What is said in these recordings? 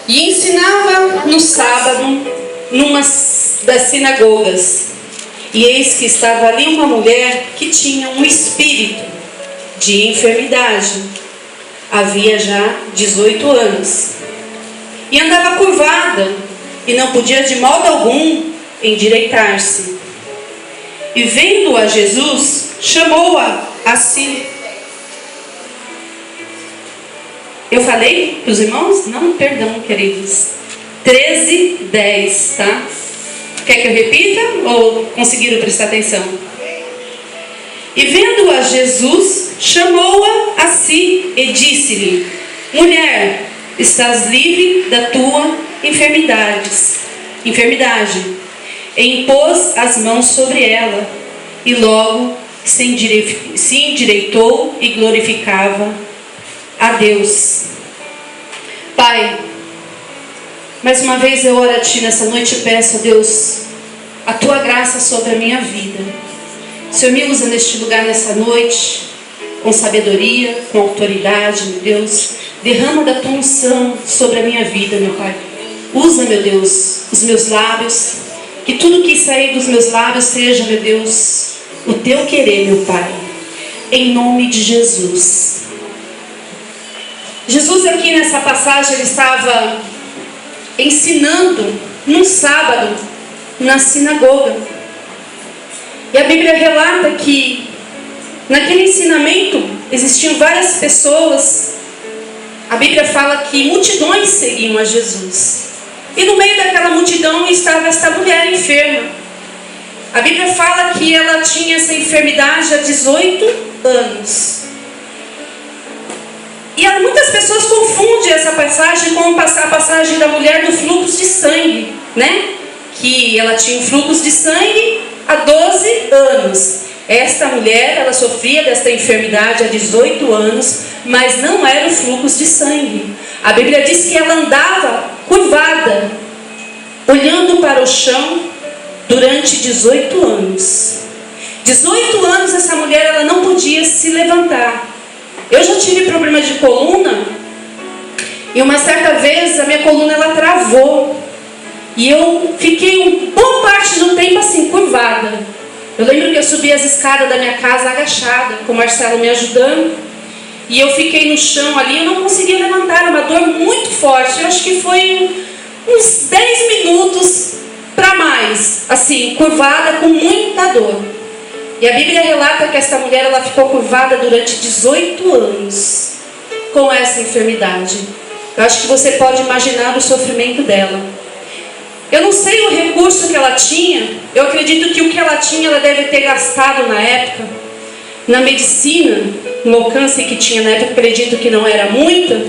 e ensinava no sábado numa das sinagogas. E eis que estava ali uma mulher que tinha um espírito de enfermidade. Havia já 18 anos. E andava curvada, e não podia de modo algum endireitar-se. E vendo a Jesus, chamou-a a si. Eu falei para os irmãos? Não, perdão, queridos. 13:10, tá? Quer que eu repita? Ou conseguiram prestar atenção? E vendo a Jesus, chamou-a a si e disse-lhe: mulher, estás livre da tua enfermidade. E impôs as mãos sobre ela, e logo se endireitou e glorificava a Deus. Pai, mais uma vez eu oro a Ti nessa noite e peço a Deus a Tua graça sobre a minha vida. O Senhor me usa neste lugar nessa noite com sabedoria, com autoridade, meu Deus. Derrama da Tua unção sobre a minha vida, meu Pai. Usa, meu Deus, os meus lábios, que tudo que sair dos meus lábios seja, meu Deus, o Teu querer, meu Pai, em nome de Jesus. Jesus aqui nessa passagem, ele estava ensinando num sábado na sinagoga. E a Bíblia relata que naquele ensinamento existiam várias pessoas. A Bíblia fala que multidões seguiam a Jesus. E no meio daquela multidão estava esta mulher enferma. A Bíblia fala que ela tinha essa enfermidade há 18 anos. E muitas pessoas confundem essa passagem com a passagem da mulher do fluxo de sangue, né? Que ela tinha um fluxo de sangue há 12 anos. Esta mulher, ela sofria desta enfermidade há 18 anos, mas não era o fluxo de sangue. A Bíblia diz que ela andava curvada, olhando para o chão durante 18 anos. 18 anos essa mulher, ela não podia se levantar. Eu já tive problema de coluna, e uma certa vez a minha coluna ela travou, e eu fiquei uma boa parte do tempo assim, curvada. Eu lembro que eu subi as escadas da minha casa agachada, com o Marcelo me ajudando, e eu fiquei no chão ali, eu não conseguia levantar, uma dor muito forte. Eu acho que foi uns 10 minutos para mais, assim, curvada com muita dor. E a Bíblia relata que essa mulher ela ficou curvada durante 18 anos com essa enfermidade. Eu acho que você pode imaginar o sofrimento dela. Eu não sei o recurso que ela tinha. Eu acredito que o que ela tinha ela deve ter gastado na época. Na medicina, no alcance que tinha na época, acredito que não era muita.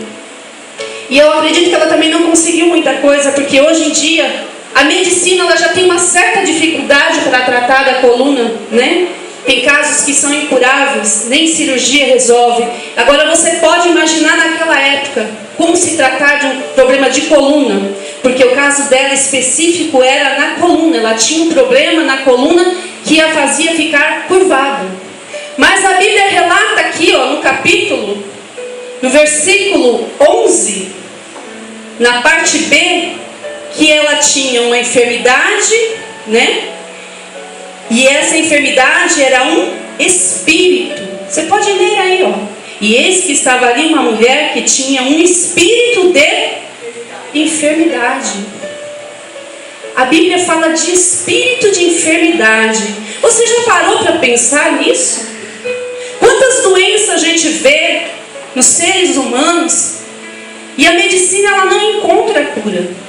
E eu acredito que ela também não conseguiu muita coisa, porque hoje em dia a medicina ela já tem uma certa dificuldade para tratar da coluna, né? Tem casos que são incuráveis, nem cirurgia resolve. Agora você pode imaginar naquela época como se tratar de um problema de coluna, porque o caso dela específico era na coluna. Ela tinha um problema na coluna que a fazia ficar curvada. Mas a Bíblia relata aqui, ó, no capítulo, no versículo 11, na parte B, que ela tinha uma enfermidade, né? E essa enfermidade era um espírito. Você pode ler aí, ó. E eis que estava ali uma mulher que tinha um espírito de enfermidade. A Bíblia fala de espírito de enfermidade. Você já parou para pensar nisso? Quantas doenças a gente vê nos seres humanos e a medicina ela não encontra cura.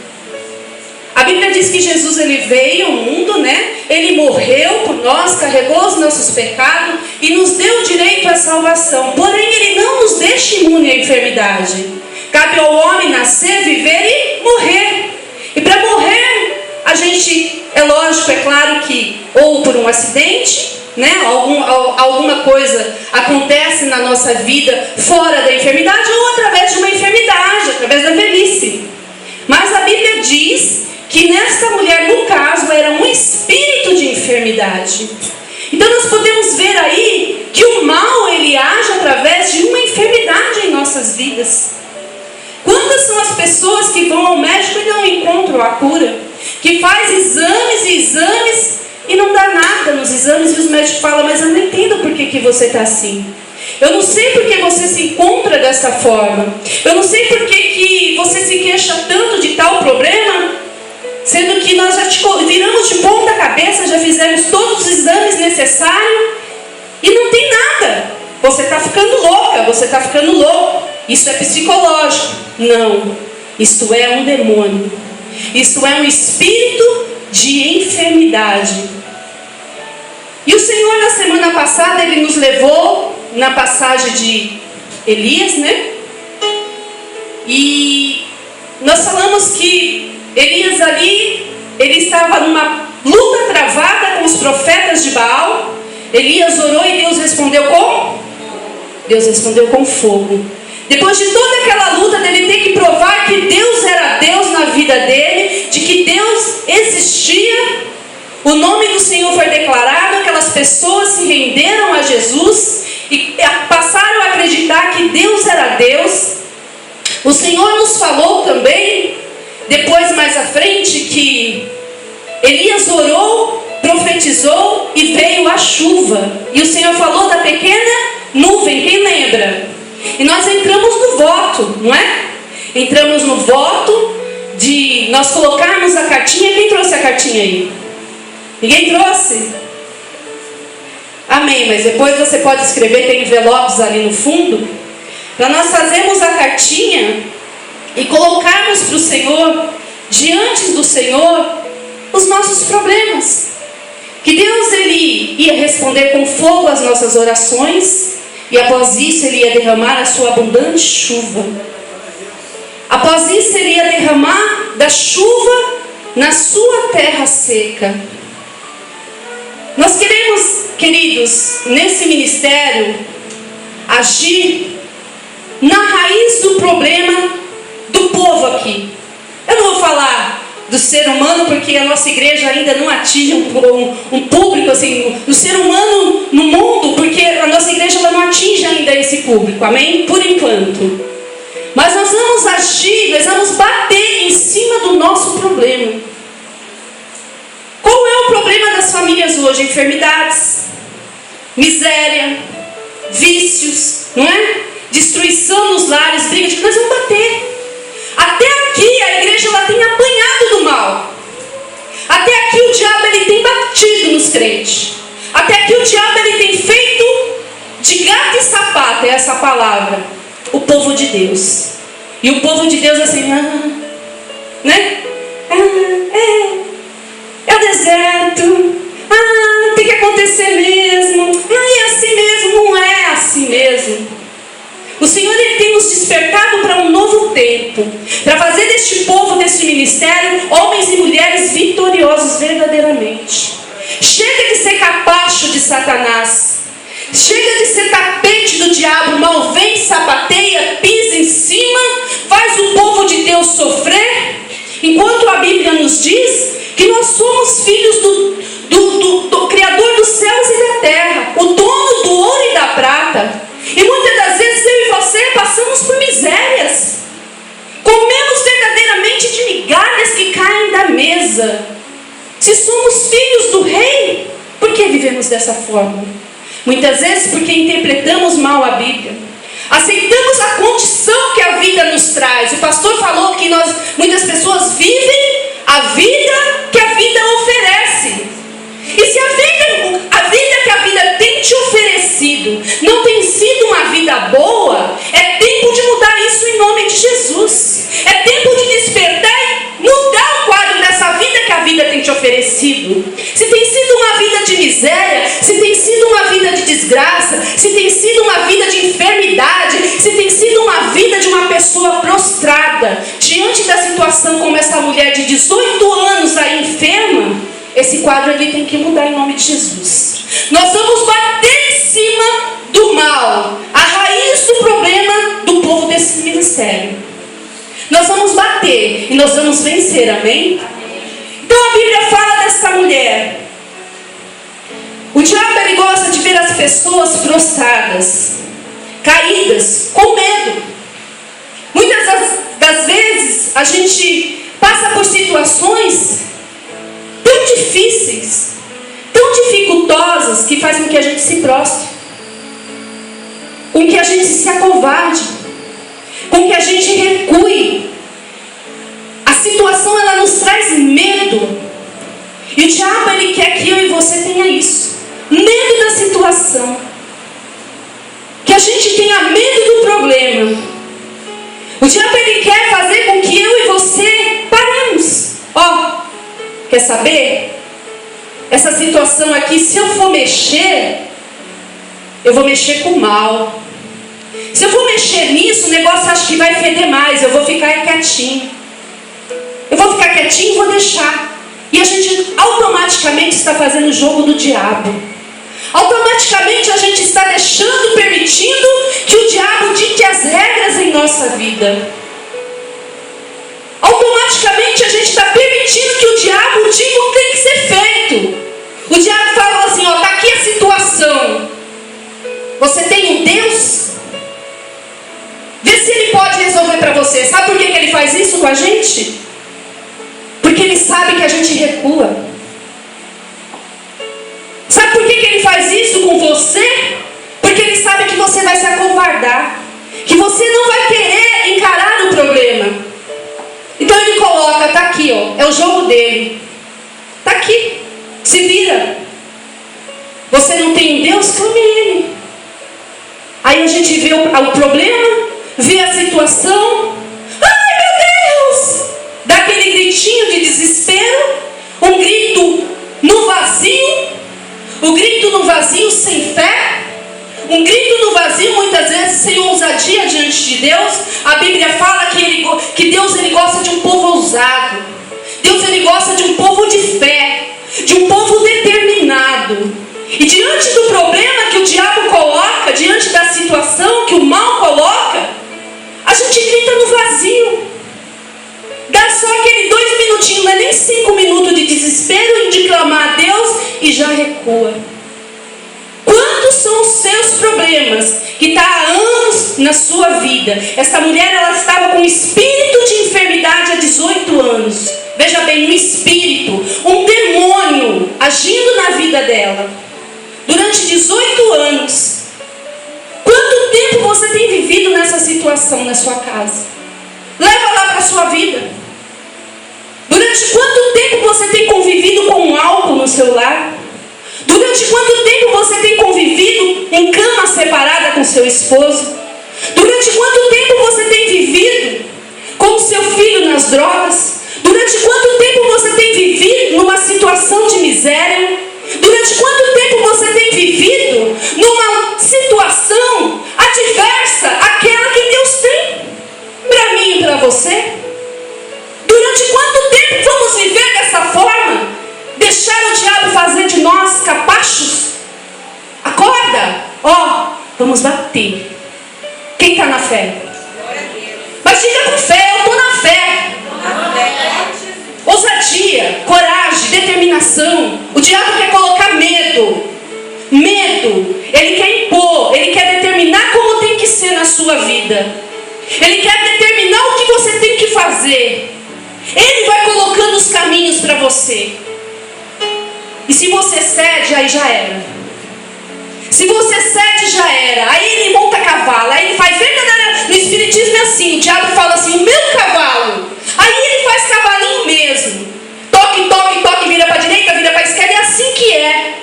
A Bíblia diz que Jesus ele veio ao mundo, né? Ele morreu por nós, carregou os nossos pecados e nos deu direito à salvação. Porém, ele não nos deixa imune à enfermidade. Cabe ao homem nascer, viver e morrer. E para morrer, a gente, é lógico, é claro que ou por um acidente, né? Alguma coisa acontece na nossa vida fora da enfermidade ou através de uma enfermidade, através da velhice. Mas a Bíblia diz que nesta mulher, no caso, era um espírito de enfermidade. Então nós podemos ver aí que o mal ele age através de uma enfermidade em nossas vidas. Quantas são as pessoas que vão ao médico e não encontram a cura? Que faz exames e exames e não dá nada nos exames, e os médicos falam: mas eu não entendo por que você está assim. Eu não sei por que você se encontra dessa forma. Eu não sei por que você se queixa tanto de tal problema, sendo que nós já te viramos de ponta cabeça, já fizemos todos os exames necessários e não tem nada. Você está ficando louca, você está ficando louco. Isso é psicológico. Não, isto é um demônio. Isso é um espírito de enfermidade. E o Senhor, na semana passada, Ele nos levou na passagem de Elias, né? E nós falamos que Elias ali, ele estava numa luta travada com os profetas de Baal. Elias orou e Deus respondeu com? Deus respondeu com fogo. Depois de toda aquela luta dele ter que provar que Deus era Deus na vida dele, de que Deus existia, o nome do Senhor foi declarado, aquelas pessoas se renderam a Jesus e passaram a acreditar que Deus era Deus. O Senhor nos falou também, depois mais à frente, que Elias orou, profetizou e veio a chuva. E o Senhor falou da pequena nuvem, quem lembra? E nós entramos no voto, não é? Entramos no voto de nós colocarmos a cartinha. Quem trouxe a cartinha aí? Ninguém trouxe? Amém, mas depois você pode escrever, tem envelopes ali no fundo, para nós fazermos a cartinha e colocarmos para o Senhor, diante do Senhor, os nossos problemas. Que Deus, Ele ia responder com fogo as nossas orações, e após isso Ele ia derramar a sua abundante chuva. Após isso Ele ia derramar da chuva na sua terra seca. Nós queremos, queridos, nesse ministério, agir na raiz do problema do povo aqui. Eu não vou falar do ser humano, porque a nossa igreja ainda não atinge um público assim, do ser humano no mundo, porque a nossa igreja ela não atinge ainda esse público, amém? Por enquanto. Mas nós vamos agir, nós vamos bater em cima do nosso problema. Qual é o problema das famílias hoje? Enfermidades, miséria, vícios, não é? Destruição nos lares, brigas. Nós vamos bater. Até aqui a igreja ela tem apanhado do mal. Até aqui o diabo ele tem batido nos crentes. Até aqui o diabo ele tem feito de gato e sapato, é essa palavra, o povo de Deus. E o povo de Deus assim, né? É o deserto. Tem que acontecer mesmo. É assim mesmo. Não é assim mesmo. O Senhor ele tem nos despertado para um novo tempo, para fazer deste povo, deste ministério, homens e mulheres vitoriosos verdadeiramente. Chega de ser capacho de Satanás. Chega de ser tapete do diabo. Mal vem, sapateia, pisa em cima, faz o povo de Deus sofrer. Enquanto a Bíblia nos diz que nós somos filhos do Criador dos céus e da terra, o dono do ouro e da prata. E muitas das vezes eu e você passamos por misérias. Comemos verdadeiramente de migalhas que caem da mesa. Se somos filhos do rei, por que vivemos dessa forma? Muitas vezes porque interpretamos mal a Bíblia. Aceitamos a condição que a vida nos traz. O pastor falou que muitas pessoas vivem a vida que a vida oferece. E se a vida que a vida tem te oferecido não tem sido uma vida boa, é tempo de mudar isso em nome de Jesus. É tempo de despertar e mudar o quadro dessa vida que a vida tem te oferecido. Se tem sido uma vida de miséria, se tem sido uma vida de desgraça, se tem sido uma vida de enfermidade, se tem sido uma vida de uma pessoa prostrada, diante da situação como essa mulher de 18 anos aí enferma, esse quadro ele tem que mudar em nome de Jesus. Nós vamos bater em cima do mal, a raiz do problema do povo desse ministério. Nós vamos bater e nós vamos vencer, amém? Então a Bíblia fala dessa mulher. O diabo ele gosta de ver as pessoas prostradas, caídas, com medo. Muitas a gente passa por situações tão difíceis, tão dificultosas, que faz com que a gente se prostre, com que a gente se acovarde, com que a gente recue. A situação, ela nos traz medo. E o diabo, ele quer que eu e você tenha isso. Medo da situação. Que a gente tenha medo do problema. O diabo, ele quer fazer com que eu e você paremos. Ó, quer saber? Essa situação aqui, se eu for mexer, eu vou mexer com o mal. Se eu for mexer nisso, o negócio acho que vai feder mais. Eu vou ficar quietinho. Eu vou ficar quietinho e vou deixar. E a gente automaticamente está fazendo o jogo do diabo. Automaticamente a gente está deixando, permitindo que o diabo dite as regras em nossa vida. Automaticamente a gente está permitindo que o diabo diga o que tem que ser feito. O diabo fala assim, ó, tá aqui a situação. Você tem um Deus? Vê se ele pode resolver para você. Sabe por que ele faz isso com a gente? Porque ele sabe que a gente recua. Sabe por que ele faz isso com você? Porque ele sabe que você vai se acovardar, que você não vai querer encarar o problema. Então ele coloca, tá aqui, ó, é o jogo dele. Tá aqui, se vira. Você não tem um Deus? Clame ele. Aí a gente vê o problema, vê a situação. Ai, meu Deus! Dá aquele gritinho de desespero, um grito no vazio, um grito no vazio sem fé, um grito no vazio muitas vezes sem ousadia diante de Deus. A Bíblia fala que Deus, ele gosta de um povo ousado. Deus, ele gosta de um povo de fé, de um povo determinado. E diante do problema que o diabo coloca, diante da situação que o mal coloca, a gente grita no vazio. Dá só aquele 2 minutinhos, não é nem 5 minutos de desespero e de clamar a Deus e já recua. Quantos são os seus problemas que está há anos na sua vida? Essa mulher, ela estava com espírito de enfermidade há 18 anos. Veja bem, um espírito, um demônio agindo na vida dela. Durante 18 anos. Quanto tempo você tem vivido nessa situação na sua casa? Leva lá para a sua vida. Durante quanto tempo você tem convivido com álcool no seu lar? Durante quanto tempo você tem convivido em cama separada com seu esposo? Durante quanto tempo você tem vivido com o seu filho nas drogas? Durante quanto tempo você tem vivido numa situação de miséria? Durante quanto tempo você tem vivido numa situação adversa àquela que Deus tem para mim e para você? Durante quanto tempo vamos viver dessa forma? Deixar o diabo fazer de nós capachos? Acorda! Ó, vamos bater. Quem está na fé? Mas diga com fé, eu estou na fé. Ousadia, coragem, determinação. O diabo quer colocar medo. Medo. Ele quer impor, ele quer determinar como tem que ser na sua vida. Ele quer determinar o que você tem que fazer. Ele vai colocando os caminhos para você. E se você cede, aí já era. Se você cede, já era. Aí ele monta cavalo. Aí ele faz verdadeira. No espiritismo é assim. O diabo fala assim, o meu cavalo. Aí ele faz cavalinho mesmo. Toque, toque, toque, vira para a direita, vira para a esquerda. É assim que é.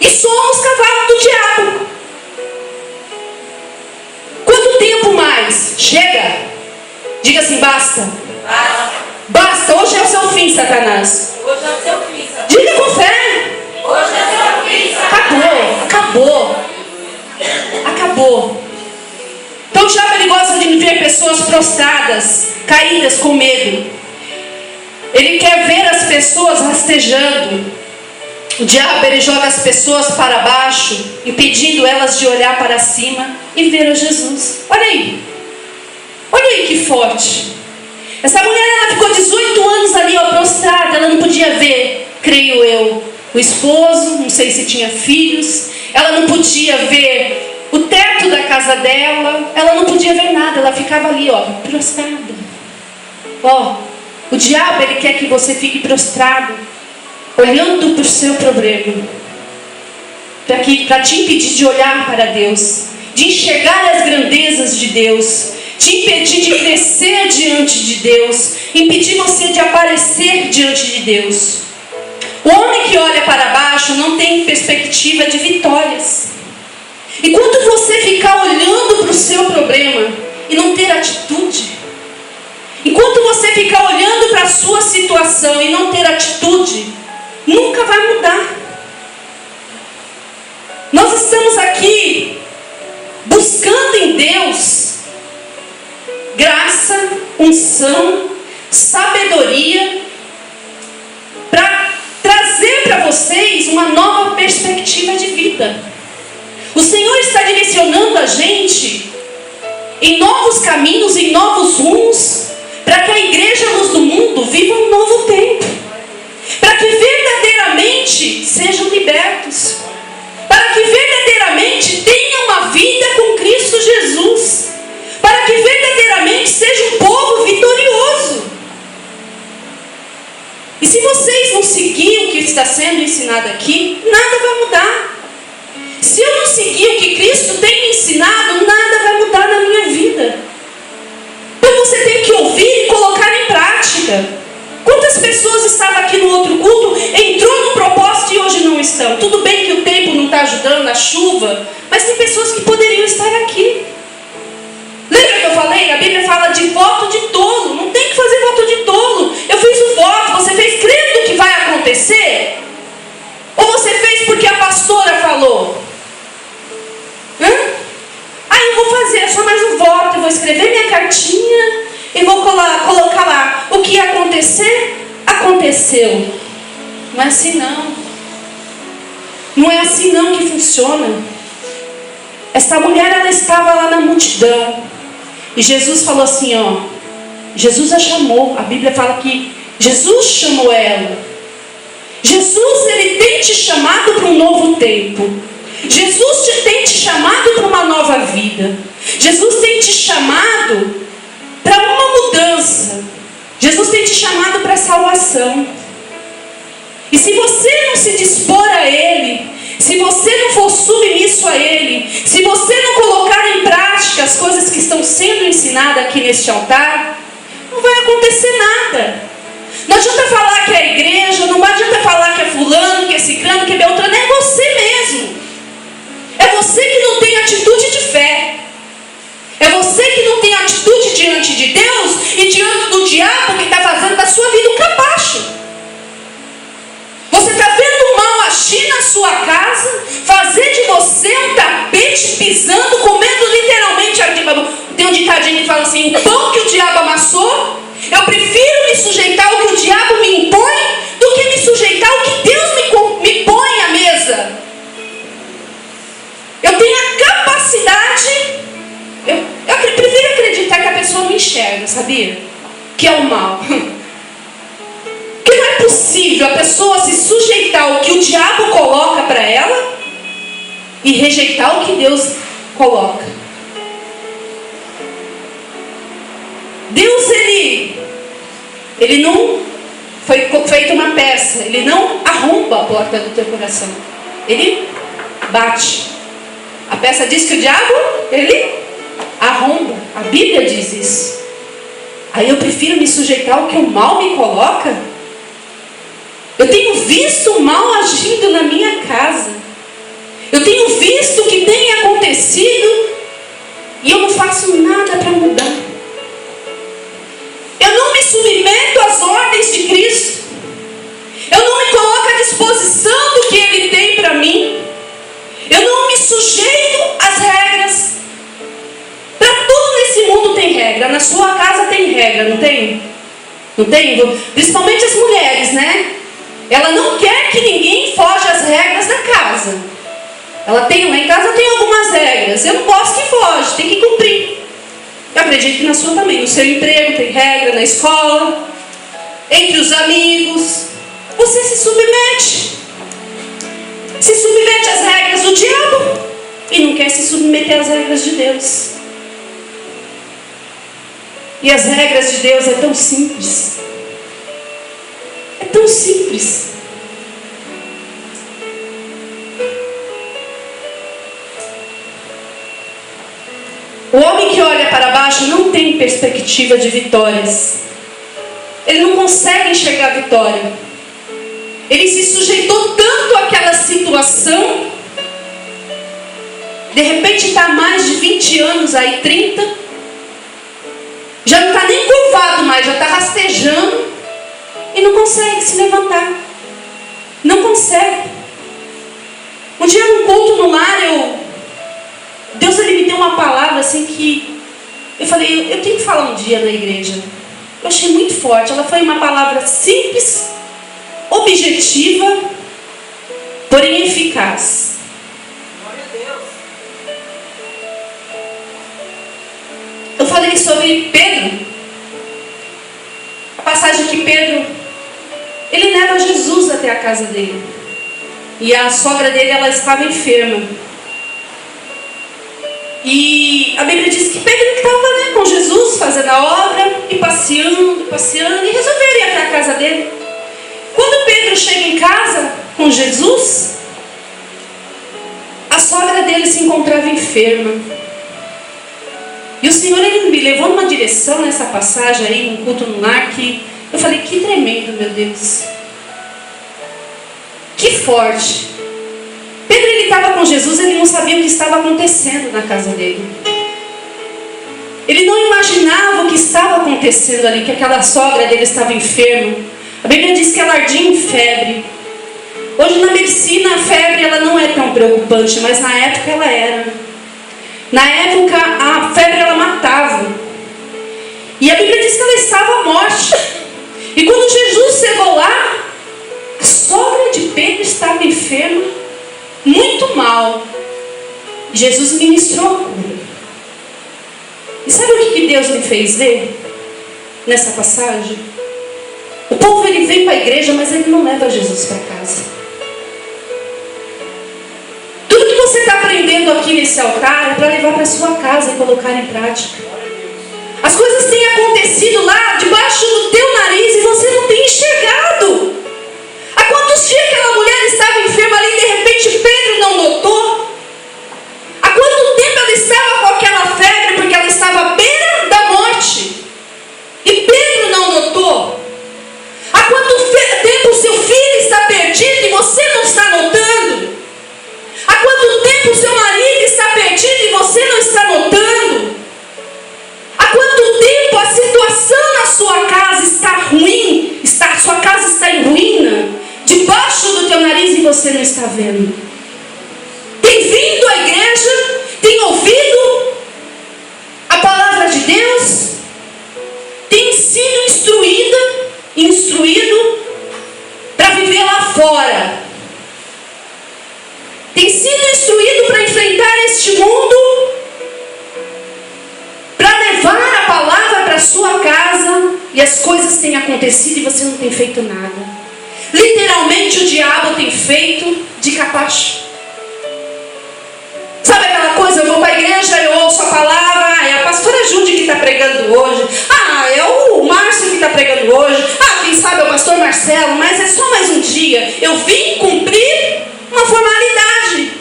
E somos cavalos do diabo. Quanto tempo mais? Chega. Diga assim, basta. Basta. Basta. Hoje é o seu fim, Satanás. Hoje é o seu fim, Satanás. Diga com fé. Hoje é o seu fim, Satanás. Acabou. Acabou. Acabou. Então o diabo, ele gosta de ver pessoas prostradas, caídas com medo. Ele quer ver as pessoas rastejando. O diabo, ele joga as pessoas para baixo, impedindo elas de olhar para cima e ver a Jesus. Olha aí. Olha aí que forte. Essa mulher, ela ficou 18 anos ali, ó, prostrada. Ela não podia ver, creio eu, o esposo, não sei se tinha filhos. Ela não podia ver o teto da casa dela. Ela não podia ver nada. Ela ficava ali, ó, prostrada. O diabo, ele quer que você fique prostrado, olhando para o seu problema, para te impedir de olhar para Deus, de enxergar as grandezas de Deus, te impedir de crescer diante de Deus, impedir você de aparecer diante de Deus. O homem que olha para baixo não tem perspectiva de vitórias. Enquanto você ficar olhando para o seu problema e não ter atitude, enquanto você ficar olhando para a sua situação e não ter atitude, nunca vai mudar. Nós estamos aqui buscando em Deus graça, unção, sabedoria, para trazer para vocês uma nova perspectiva de vida. O Senhor está direcionando a gente em novos caminhos, em novos rumos, para que a igreja Luz do Mundo viva um novo tempo, para que verdadeiramente sejam libertos, para que verdadeiramente tenham uma vida com Cristo Jesus, para que verdadeiramente seja um povo vitorioso. E se vocês não seguirem o que está sendo ensinado aqui, nada vai mudar. Se eu não seguir o que Cristo tem me ensinado, nada vai mudar na minha vida. Então você tem que ouvir e colocar em prática. Quantas pessoas estavam aqui no outro culto, entrou no propósito e hoje não estão? Tudo bem que o tempo não está ajudando, a chuva, mas tem pessoas que poderiam estar aqui. Lembra que eu falei? A Bíblia fala de voto de tolo. Não tem que fazer voto de tolo. Eu fiz o voto, você fez crendo que vai acontecer? Ou você fez porque a pastora falou? Eu vou fazer só mais um voto, eu vou escrever minha cartinha e vou colocar lá. O que ia acontecer, aconteceu. Não é assim não. Não é assim não que funciona. Essa mulher, ela estava lá na multidão. E Jesus falou assim, Jesus a chamou. A Bíblia fala que Jesus chamou ela. Jesus, ele tem te chamado para um novo tempo. Jesus tem te chamado para uma nova vida. Jesus tem te chamado para uma mudança. Jesus tem te chamado para a salvação. E se você não se dispor a Ele, se você não for submisso a Ele, se você não colocar em prática as coisas que estão sendo ensinadas aqui neste altar, não vai acontecer nada. Não adianta falar que é a igreja, não adianta falar que é fulano, que é ciclano, que é beltrano, é você mesmo. É você que não tem atitude de fé. É você que não tem atitude diante de Deus e diante do diabo que está fazendo da sua vida um capacho. Você está vendo o mal agir na sua casa, fazer de você um tapete, pisando, comendo literalmente. Tem um ditadinho que fala assim, o pão que o diabo amassou. Eu prefiro me sujeitar ao que o diabo me impõe do que me sujeitar ao que Deus me põe à mesa. Eu tenho a capacidade, eu prefiro acreditar que a pessoa não enxerga, sabia? Que é o mal. Que não é possível a pessoa se sujeitar ao que o diabo coloca para ela e rejeitar o que Deus coloca. Deus, ele não foi feito uma peça, ele não arromba a porta do teu coração, ele bate. A peça diz que o diabo, ele arromba. A Bíblia diz isso. Aí eu prefiro me sujeitar ao que o mal me coloca. Eu tenho visto o mal agindo na minha casa. Eu tenho visto o que tem acontecido e eu não faço nada para mudar. Eu não me submeto às ordens de Cristo. Eu não me coloco à disposição do que Ele tem para mim. Eu não me sujeito às regras. Para tudo nesse mundo tem regra. Na sua casa tem regra, não tem? Não tem? Principalmente as mulheres, né? Ela não quer que ninguém foge às regras da casa. Ela tem, lá em casa tem algumas regras. Eu não gosto que foge, tem que cumprir. Eu acredito que na sua também. No seu emprego tem regra, na escola, entre os amigos. Você se submete. Se submete às regras do diabo e não quer se submeter às regras de Deus. E as regras de Deus é tão simples. É tão simples. O homem que olha para baixo não tem perspectiva de vitórias. Ele não consegue enxergar a vitória. Ele se sujeitou tanto àquela situação. De repente está há mais de 20 anos aí, 30. Já não está nem curvado mais, já está rastejando. E não consegue se levantar. Não consegue. Um dia num culto no lar, Deus ele me deu uma palavra assim que eu falei, eu tenho que falar um dia na igreja. Eu achei muito forte. Ela foi uma palavra simples, objetiva, porém eficaz. Glória a Deus. Eu falei sobre Pedro. A passagem que Pedro, ele leva Jesus até a casa dele. E a sogra dele, ela estava enferma. E a Bíblia diz que Pedro estava com Jesus, fazendo a obra, e passeando, e resolveram ir até a casa dele. Quando Pedro chega em casa com Jesus, a sogra dele se encontrava enferma. E o Senhor ele me levou numa direção nessa passagem aí, num culto no lar, que eu falei, que tremendo, meu Deus. Que forte. Pedro ele estava com Jesus, ele não sabia o que estava acontecendo na casa dele. Ele não imaginava o que estava acontecendo ali, que aquela sogra dele estava enferma. A Bíblia diz que ela ardia em febre. Hoje na medicina a febre ela não é tão preocupante, mas na época ela era. Na época a febre ela matava. E a Bíblia diz que ela estava à morte. E quando Jesus chegou lá, a sogra de Pedro estava enferma, muito mal. Jesus ministrou a cura. E sabe o que Deus me fez ver nessa passagem? O povo ele vem para a igreja, mas ele não leva Jesus para casa. Tudo que você está aprendendo aqui nesse altar é para levar para a sua casa e colocar em prática. As coisas têm acontecido lá debaixo do teu nariz e você não tem enxergado. Há quantos dias aquela mulher estava enferma ali e de repente Pedro não notou? Há quanto tempo ela estava com aquela febre porque ela estava à beira da morte e Pedro não notou? Há quanto tempo o seu filho está perdido e você não está notando? Há quanto tempo o seu marido está perdido e você não está notando? Há quanto tempo a situação na sua casa está ruim, a sua casa está em ruína, debaixo do teu nariz e você não está vendo? Tem vindo à igreja, tem ouvido a palavra de Deus, tem sido instruído para viver lá fora, tem sido instruído para enfrentar este mundo, para levar a palavra para a sua casa, e as coisas têm acontecido e você não tem feito nada. Literalmente o diabo tem feito de capacho. Sabe aquela coisa, eu vou para a igreja, eu ouço a palavra, é a pastora Júlia que está pregando hoje, é o Márcio que está pregando hoje, quem sabe é o pastor Marcelo, mas é só mais um dia. Eu vim cumprir uma formalidade.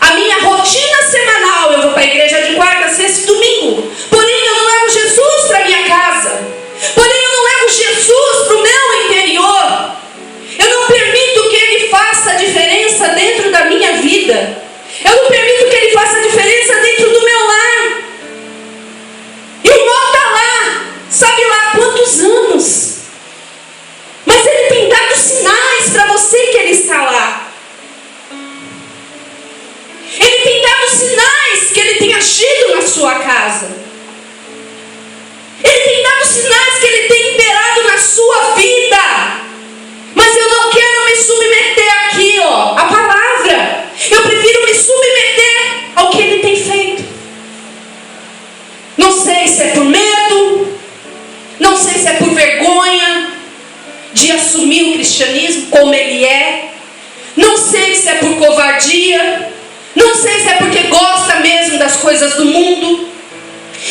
A minha rotina semanal, eu vou para a igreja de quarta, sexta e domingo. Porém eu não levo Jesus para a minha casa. Porém eu não levo Jesus para o meu interior. Eu não permito que Ele faça a diferença dentro da minha vida. Eu não permito que Ele faça a diferença dentro do meu lar. E o mal está lá, sabe lá há quantos anos. Mas Ele tem dado sinais para você que Ele está lá. Ele tem dado sinais que Ele tem agido na sua casa. Ele tem dado sinais que Ele tem imperado na sua vida. Mas eu não quero me submeter aqui, a palavra. Eu prefiro me submeter ao que Ele tem feito. Não sei se é por medo, não sei se é por vergonha de assumir o cristianismo como ele é, não sei se é por covardia, não sei se é porque gosta mesmo das coisas do mundo.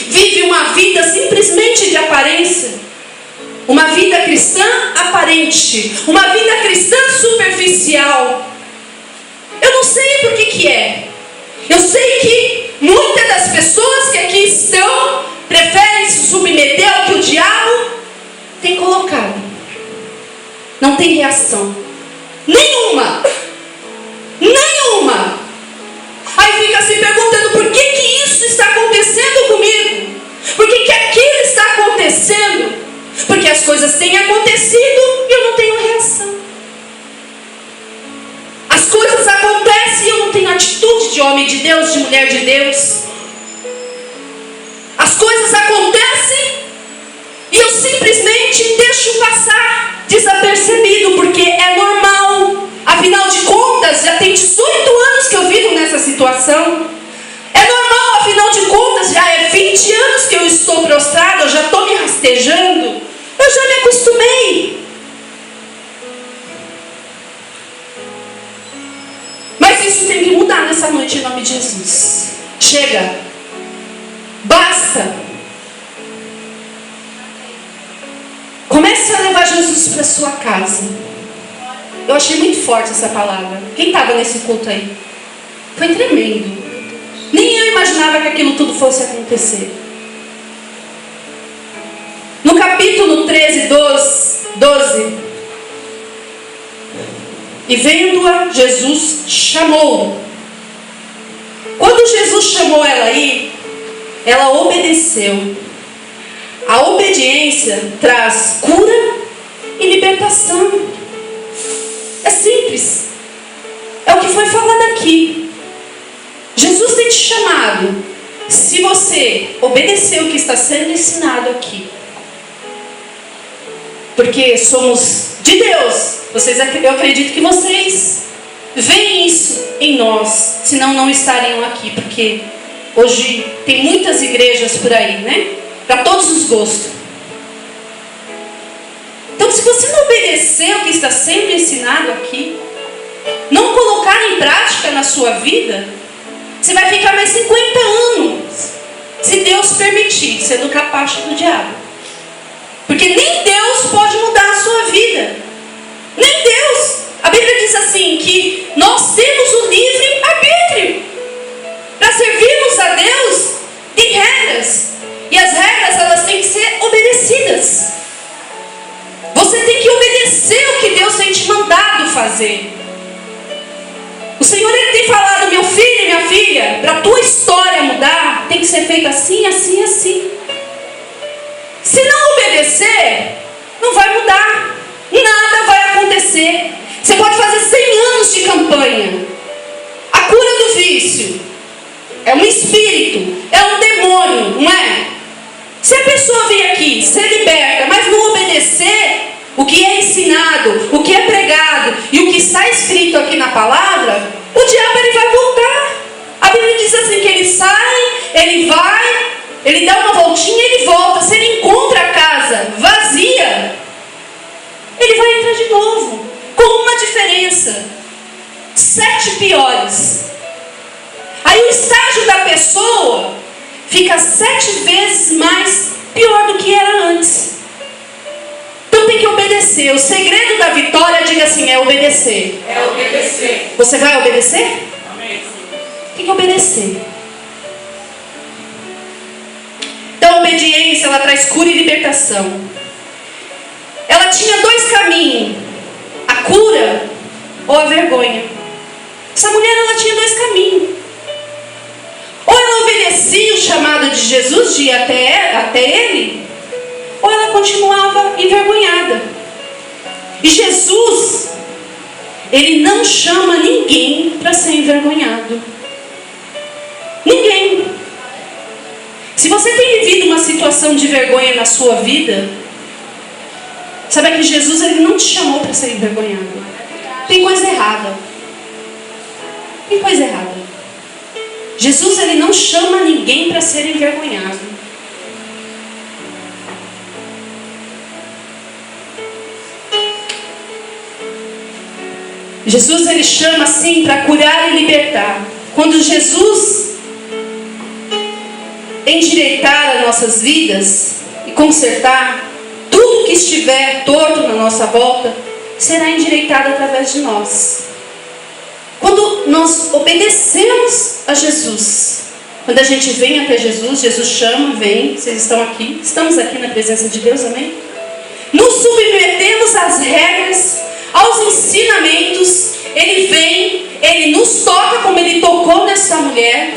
vive uma vida simplesmente de aparência, uma vida cristã aparente, uma vida cristã superficial. Eu não sei por que é. Eu sei que muitas das pessoas que aqui estão preferem se submeter ao que o diabo tem colocado. Não tem reação nenhuma. Nenhuma. Aí fica se perguntando por que isso está acontecendo comigo? Por que aquilo está acontecendo? Porque as coisas têm acontecido e eu não tenho reação. As coisas acontecem e eu não tenho atitude de homem de Deus, de mulher de Deus. As coisas acontecem e eu simplesmente deixo passar desapercebido, porque é normal. Afinal de contas, já tem 18 anos que eu vivo nessa situação. É normal, afinal de contas, já é 20 anos que eu estou prostrado, eu já estou me rastejando. Eu já me acostumei. Mas isso tem que mudar nessa noite em nome de Jesus. Chega. Basta. Comece a levar Jesus para sua casa. Eu achei muito forte essa palavra. Quem estava nesse culto aí? Foi tremendo. Nem eu imaginava que aquilo tudo fosse acontecer. No capítulo 13, 12. E vendo-a, Jesus chamou. Quando Jesus chamou ela aí, ela obedeceu. A obediência traz cura e libertação. É simples. É o que foi falado aqui. Jesus tem te chamado. Se você obedecer o que está sendo ensinado aqui, porque somos de Deus. Eu acredito que vocês veem isso em nós, senão não estariam aqui, porque hoje tem muitas igrejas por aí, né? Para todos os gostos. Então, se você não obedecer o que está sendo ensinado aqui, não colocar em prática na sua vida, você vai ficar mais 50 anos, se Deus permitir, sendo capacho do diabo. Porque nem Deus pode mudar a sua vida. Nem Deus. A Bíblia diz assim, que nós temos o livre arbítrio. Para servirmos a Deus, tem regras. E as regras, elas têm que ser obedecidas. Você tem que obedecer o que Deus tem te mandado fazer. O Senhor, Ele tem falado, meu filho e minha filha, para a tua história mudar, tem que ser feito assim, assim, assim. Se não obedecer, não vai mudar. Nada vai acontecer. Você pode fazer 100 anos de campanha. A cura do vício é um espírito, é um demônio, não é? Se a pessoa vir aqui, ser liberta, mas não obedecer o que é ensinado, o que é pregado e o que está escrito aqui na palavra, o diabo ele vai voltar. A Bíblia diz assim que ele sai, ele vai, ele dá uma voltinha e ele volta. Se ele encontra a casa vazia, ele vai entrar de novo. Com uma diferença: 7 piores. Aí o estágio da pessoa fica 7 vezes mais pior do que era antes. Então tem que obedecer. O segredo da vitória, diga assim, é obedecer. É obedecer. Você vai obedecer? Amém. Tem que obedecer. Então a obediência, ela traz cura e libertação. Ela tinha 2 caminhos: a cura ou a vergonha. Essa mulher, ela tinha 2 caminhos. Ou ela obedecia o chamado de Jesus de ir até ele, ou ela continuava envergonhada. E Jesus, Ele não chama ninguém para ser envergonhado. Ninguém. Se você tem vivido uma situação de vergonha na sua vida, saiba que Jesus, Ele não te chamou para ser envergonhado. Tem coisa errada. Tem coisa errada. Jesus, Ele não chama ninguém para ser envergonhado. Jesus, Ele chama assim para curar e libertar. Quando Jesus endireitar nossas vidas e consertar tudo que estiver torto na nossa volta, será endireitado através de nós. Quando nós obedecemos a Jesus, quando a gente vem até Jesus, Jesus chama, vem, vocês estão aqui, estamos aqui na presença de Deus, amém? Nos submetemos às regras, aos ensinamentos, Ele vem, Ele nos toca como Ele tocou nessa mulher,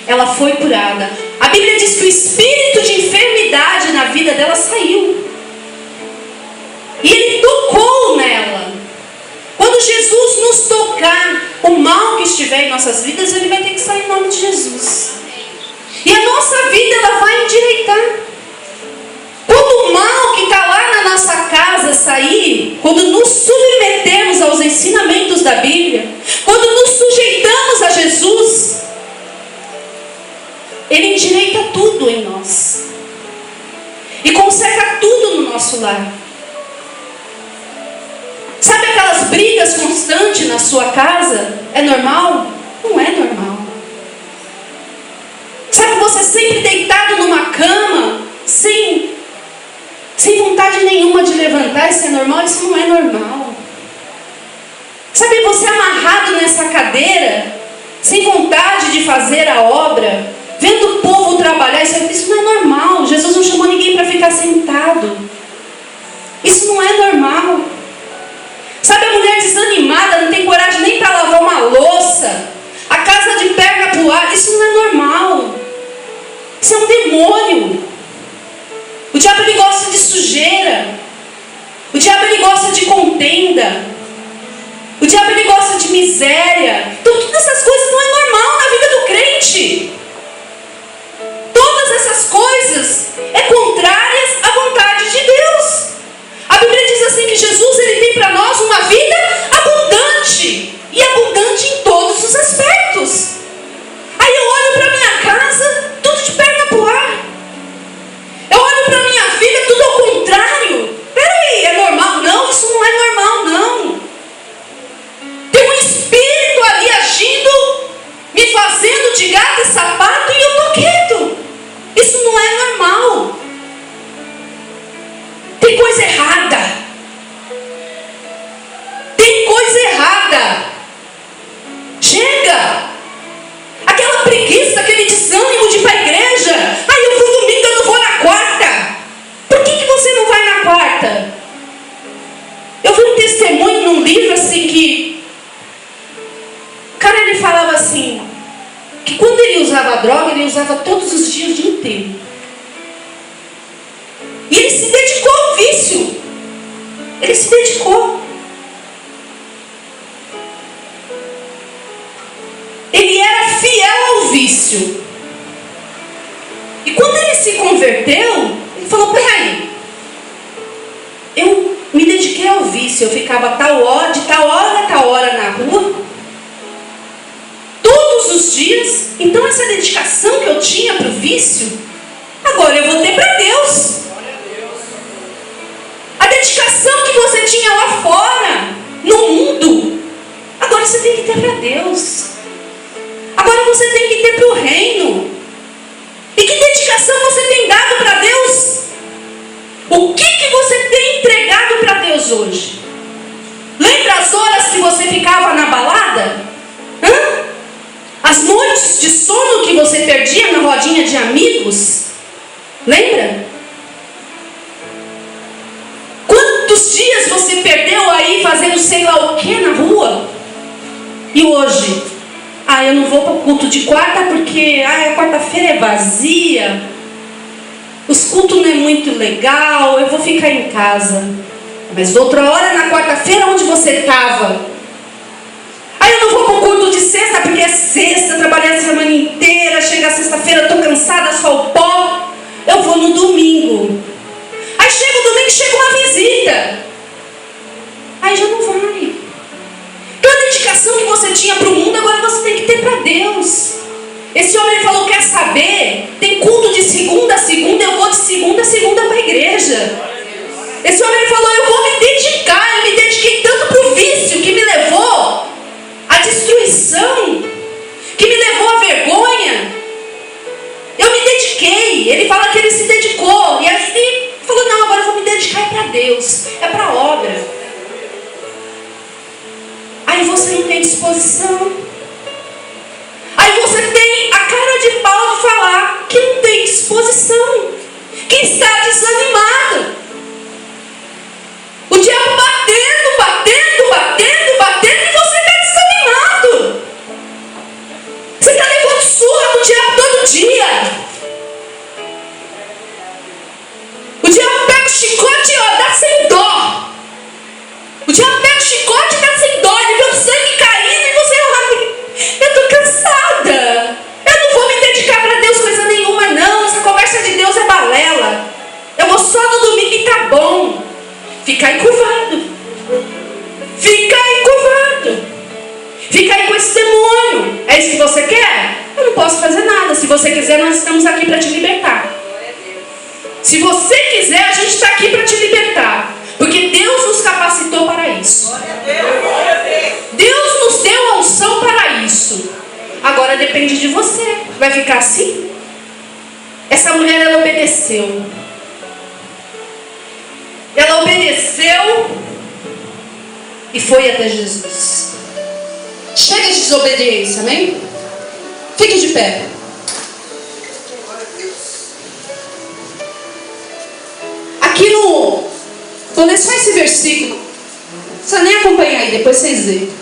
ela foi curada. A Bíblia diz que o espírito de enfermidade na vida dela saiu. E Ele tocou nela. Quando Jesus nos tocar, o mal que estiver em nossas vidas, ele vai ter que sair em nome de Jesus. E a nossa vida, ela vai endireitar. Quando o mal que está lá na nossa casa sair, quando nos submetemos aos ensinamentos da Bíblia, quando nos sujeitamos a Jesus, Ele endireita tudo em nós. E conserta tudo no nosso lar. Sabe aquelas brigas constantes na sua casa? É normal? Não é normal. Sabe você sempre deitado numa cama, sem vontade nenhuma de levantar? Isso é normal? Isso não é normal. Sabe você amarrado nessa cadeira, sem vontade de fazer a obra, vendo o povo trabalhar? Isso não é normal. Jesus não chamou ninguém para ficar sentado. Isso não é normal. Sabe a mulher desanimada, não tem coragem nem para lavar uma louça, a casa de perna pro ar? Isso não é normal. Isso é um demônio. O diabo, ele gosta de sujeira. O diabo, ele gosta de contenda. O diabo, ele gosta de miséria. Então todas essas coisas não é normal na vida do crente. Todas essas coisas é contrárias à vontade de Deus. A Bíblia diz assim que Jesus, ele tem para nós uma vida abundante. E abundante em todos os aspectos. Aí eu olho para minha casa, tudo de perna pro ar. Eu olho para minha vida, tudo ao contrário. Peraí, é normal? Não, isso não é normal, não. Tem um espírito ali agindo, me fazendo de gato e sapato, e eu tô quieto. Isso não é normal. Tem coisa errada. Tem coisa errada. Chega. Aquela preguiça, aquele desânimo de ir para a igreja. Aí eu fui domingo, eu não vou na quarta. Por que você não vai na quarta? Eu vi um testemunho num livro assim que o cara, ele falava assim, que quando ele usava droga, ele usava todos os dias, o dia inteiro. E ele se dedicou ao vício. Ele se dedicou. Ele era fiel ao vício. E quando ele se converteu, ele falou, peraí, eu me dediquei ao vício, eu ficava de tal hora a tal hora na rua, todos os dias. Então essa dedicação que eu tinha para o vício, agora eu vou ter para Deus. A dedicação que você tinha lá fora, no mundo, agora você tem que ter para Deus. Agora você tem que ter para o reino. E que dedicação você tem dado para Deus? O que você tem entregado para Deus hoje? Lembra as horas que você ficava na balada? As noites de sono que você perdia na rodinha de amigos? Lembra? Quantos dias você perdeu aí fazendo sei lá o que na rua? E hoje? Eu não vou para o culto de quarta porque a quarta-feira é vazia. Os cultos não é muito legal, eu vou ficar em casa. Mas outra hora na quarta-feira, onde você estava? Eu não vou para o culto de sexta porque é sexta, trabalhei a semana inteira, chega sexta-feira, estou cansada, só o pó. Eu vou no domingo. Aí chega o domingo, chega uma visita. Aí já não vai. Então a dedicação que você tinha para o mundo, agora você tem que ter para Deus. Esse homem falou, quer saber? Tem culto de segunda a segunda, eu vou de segunda a segunda para a igreja. Esse homem falou, eu vou me dedicar. Eu me dediquei tanto para o vício que me levou à destruição, que me levou à vergonha. Eu me dediquei, ele fala que ele se dedicou. E aí ele falou, não, agora eu vou me dedicar para Deus. É para a obra. Aí você não tem disposição. Aí você tem a cara de pau de falar que não tem disposição. Que está desanimado. O diabo batendo, batendo, batendo, batendo e você está desanimado. Você está levando surra do diabo todo dia. O diabo pega o chicote e dá sem dó. O diabo pega o chicote e dá sem dó. Ele vê o sangue caindo e você, eu estou cansada. Eu não vou me dedicar para Deus coisa nenhuma não. Essa conversa de Deus é balela. Eu vou só no domingo e tá bom. Fica aí curvado. Fica aí curvado. Fica aí com esse demônio. É isso que você quer? Eu não posso fazer nada. Se você quiser, nós estamos aqui para te libertar. Se você quiser, a gente está aqui para te libertar. Porque Deus nos capacitou para isso. Deus nos deu a unção para isso. Agora depende de você. Vai ficar assim? Essa mulher, ela obedeceu. Ela obedeceu e foi até Jesus. Chega de desobediência, amém? Fique de pé. Aqui vou ler só esse versículo. Não precisa nem acompanhar aí, depois vocês veem.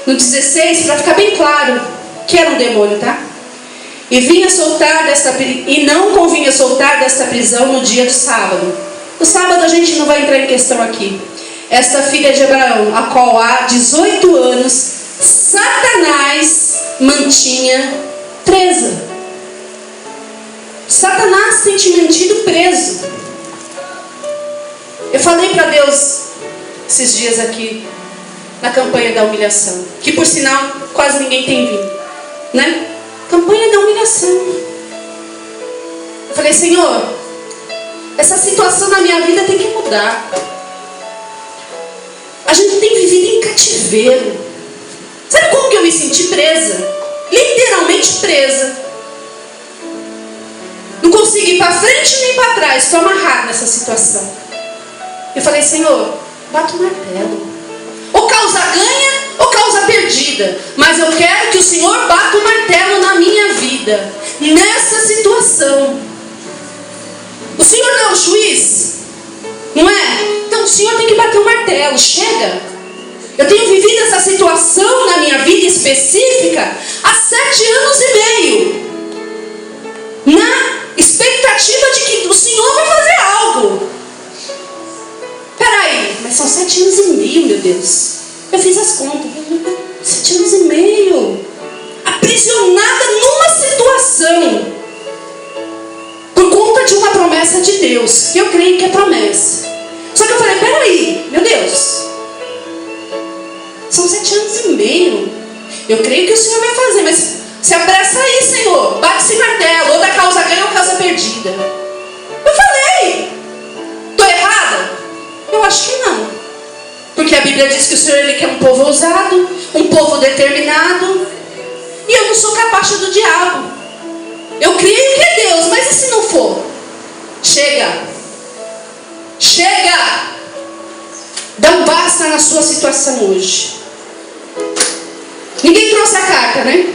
No 16, para ficar bem claro que era um demônio, tá? E não convinha soltar desta prisão no dia do sábado. No sábado a gente não vai entrar em questão aqui. Esta filha de Abraão, a qual há 18 anos, Satanás mantinha presa. Satanás tem te mantido preso. Eu falei para Deus esses dias aqui, na campanha da humilhação, que por sinal quase ninguém tem vindo, né? Campanha da humilhação. Eu falei, Senhor, essa situação na minha vida tem que mudar. A gente tem vivido em cativeiro. Sabe como que eu me senti presa? Literalmente presa. Não consigo ir para frente nem para trás. Estou amarrada nessa situação. Eu falei, Senhor, bata o martelo. Ou causa ganha ou causa perdida. Mas eu quero que o Senhor bata o martelo na minha vida. Nessa situação. O Senhor não é o juiz? Não é? Então o Senhor tem que bater o martelo. Chega. Eu tenho vivido essa situação na minha vida específica há 7 anos e meio. Na expectativa de que o Senhor vai fazer algo. Peraí, mas são 7 anos e meio, meu Deus. Eu fiz as contas. 7 anos e meio. Aprisionada numa situação. Por conta de uma promessa de Deus. Eu creio que é promessa. Só que eu falei, peraí, meu Deus. São 7 anos e meio. Eu creio que o Senhor vai fazer, mas se apressa aí, Senhor. Bate esse martelo, ou da causa ganha ou causa perdida. Eu falei, estou errada? Eu acho que não. Porque a Bíblia diz que o Senhor, Ele quer um povo ousado, um povo determinado. E eu não sou capacha do diabo. Eu creio que é Deus, mas e se não for? Chega. Chega. Dá um basta na sua situação hoje. Ninguém trouxe a carta, né?